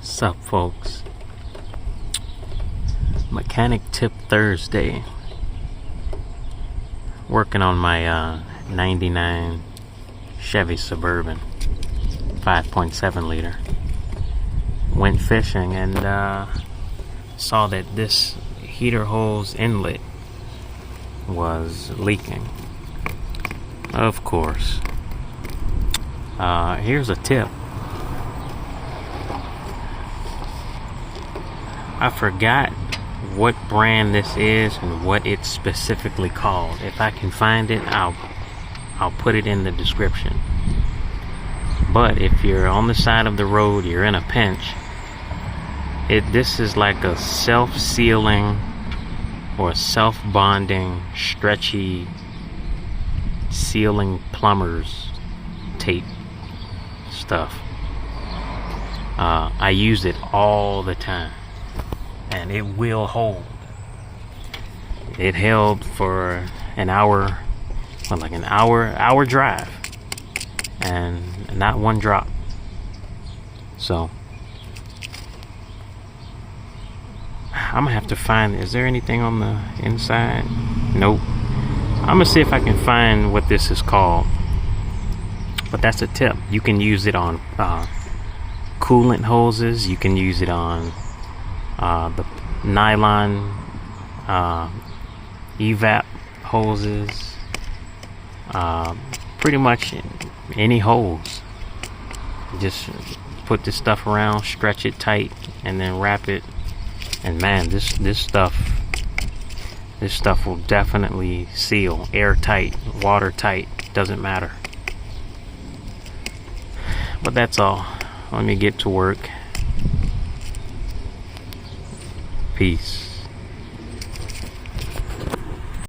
Sup folks, Mechanic Tip Thursday. Working on my 99 Chevy Suburban 5.7 liter. Went fishing and saw that this heater hose inlet was leaking. Of course. Here's a tip. I forgot what brand this is and what it's specifically called. If I can find it, I'll put it in the description. But if you're on the side of the road, you're in a pinch, this is like a self-sealing or self-bonding, stretchy sealing plumber's tape stuff. I use it all the time, and it will hold. It held for an hour, well, like an hour drive, and not one drop. So I'm gonna have to find, is there anything on the inside? Nope. I'm gonna see if I can find what this is called. But that's a tip. You can use it on coolant hoses. You can use it on the nylon evap hoses. Pretty much any hose. Just put this stuff around, stretch it tight, and then wrap it. And man, this stuff will definitely seal, airtight, watertight, doesn't matter. But that's all. Let me get to work. Peace.